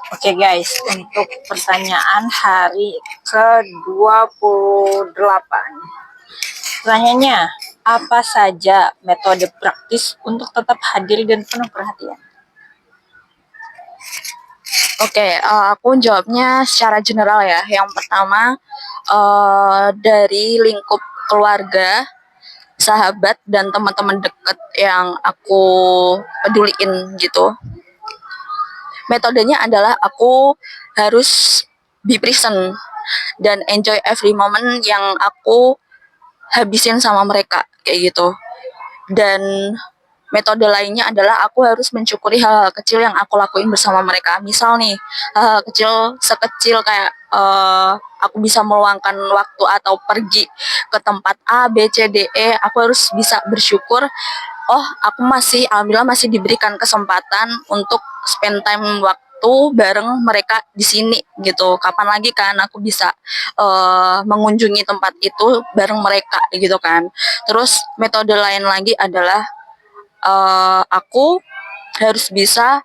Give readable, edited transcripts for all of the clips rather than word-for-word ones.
Oke guys, untuk pertanyaan hari ke-28. Pertanyaannya, apa saja metode praktis untuk tetap hadir dan penuh perhatian? Oke, aku jawabnya secara general ya. Yang pertama, dari lingkup keluarga, sahabat, dan teman-teman deket yang aku peduliin gitu. Metodenya adalah aku harus be present dan enjoy every moment yang aku habisin sama mereka, kayak gitu. Dan metode lainnya adalah aku harus mensyukuri hal-hal kecil yang aku lakuin bersama mereka. Misal nih, hal-hal kecil sekecil kayak aku bisa meluangkan waktu atau pergi ke tempat A, B, C, D, E. Aku harus bisa bersyukur, oh aku alhamdulillah masih diberikan kesempatan untuk spend time waktu bareng mereka di sini gitu. Kapan lagi kan aku bisa mengunjungi tempat itu bareng mereka gitu kan. Terus metode lain lagi adalah aku harus bisa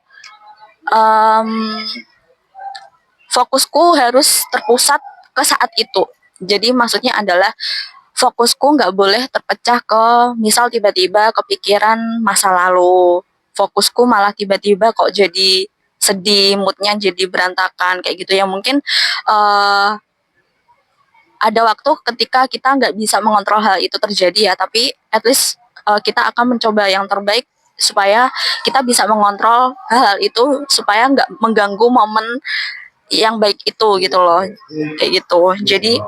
fokusku harus terpusat ke saat itu. Jadi maksudnya adalah fokusku nggak boleh terpecah ke misal tiba-tiba kepikiran masa lalu. Fokusku malah tiba-tiba kok jadi sedih, moodnya jadi berantakan kayak gitu ya. Mungkin ada waktu ketika kita nggak bisa mengontrol hal itu terjadi ya, tapi at least kita akan mencoba yang terbaik supaya kita bisa mengontrol hal-hal itu supaya nggak mengganggu momen yang baik itu gitu loh, kayak gitu. Jadi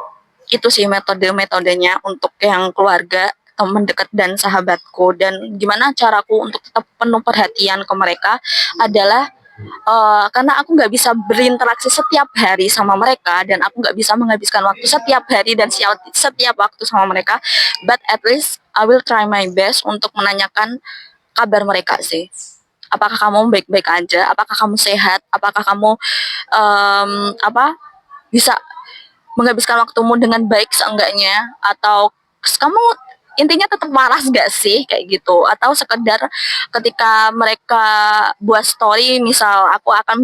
itu sih metode-metodenya untuk yang keluarga, teman dekat dan sahabatku. Dan gimana caraku untuk tetap penuh perhatian ke mereka adalah karena aku nggak bisa berinteraksi setiap hari sama mereka dan aku nggak bisa menghabiskan waktu setiap hari dan setiap waktu sama mereka, but at least I will try my best untuk menanyakan kabar mereka sih. Apakah kamu baik-baik aja? Apakah kamu sehat? Apakah kamu bisa menghabiskan waktumu dengan baik seenggaknya? Atau kamu intinya tetap waras gak sih kayak gitu? Atau sekedar ketika mereka buat story misal aku akan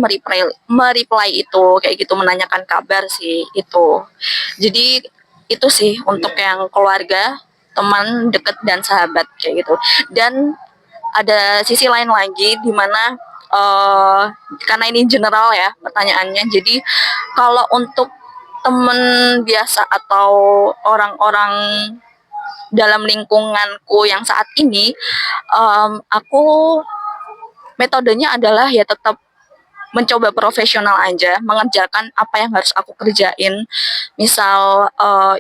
mereply itu kayak gitu, menanyakan kabar sih itu. Jadi itu sih untuk yang keluarga, teman dekat dan sahabat kayak gitu. Dan ada sisi lain lagi di mana karena ini general ya pertanyaannya. Jadi kalau untuk temen biasa atau orang-orang dalam lingkunganku yang saat ini, aku metodenya adalah ya tetap mencoba profesional aja, mengerjakan apa yang harus aku kerjain. Misal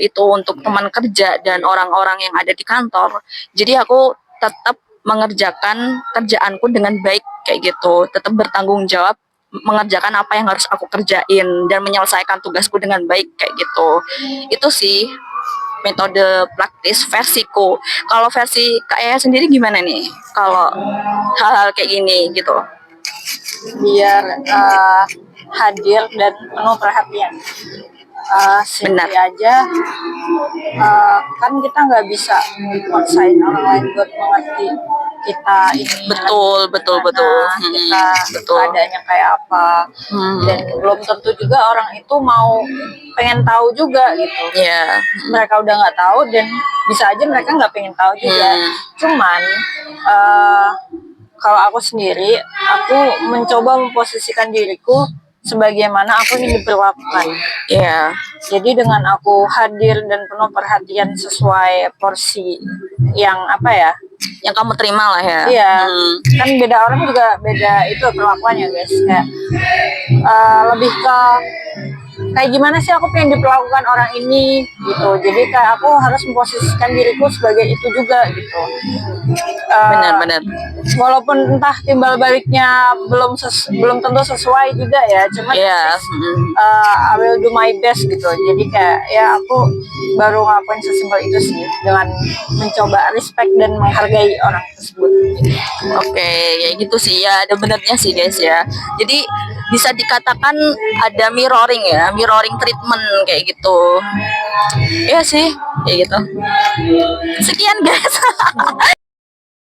itu untuk teman kerja dan orang-orang yang ada di kantor. Jadi aku tetap mengerjakan kerjaanku dengan baik kayak gitu, tetap bertanggung jawab mengerjakan apa yang harus aku kerjain dan menyelesaikan tugasku dengan baik kayak gitu. Itu sih metode praktis versiku. Kalau versi Kak Ea sendiri gimana nih? Kalau hal-hal kayak gini gitu. Biar hadir dan penuh perhatian. Sendiri aja kan kita nggak bisa maksain orang lain buat mengerti kita ini Betul, betul, gimana, betul. kita Betul. keadaannya kayak apa, dan belum tentu juga orang itu mau pengen tahu juga gitu. Iya. Mereka udah nggak tahu dan bisa aja mereka nggak pengen tahu juga. Cuman kalau aku sendiri, aku mencoba memposisikan diriku sebagaimana aku ingin diperlakukan. Iya. Jadi dengan aku hadir dan penuh perhatian sesuai porsi yang apa ya, yang kamu terima lah ya. Iya, kan beda orang juga beda itu perlakuannya guys. Kayak lebih ke kayak gimana sih aku pengen diperlakukan orang ini gitu. Jadi kayak aku harus memposisikan diriku sebagai itu juga gitu. Benar-benar. Walaupun entah timbal baliknya belum tentu sesuai juga ya, cuman I will do my best gitu. Jadi kayak ya aku baru ngapain sesimpel itu sih dengan mencoba respect dan menghargai orang tersebut. Oke, kayak gitu sih ya, ada benernya sih guys ya. Jadi bisa dikatakan ada mirroring ya, mirroring treatment kayak gitu. Iya sih, kayak gitu. Sekian guys.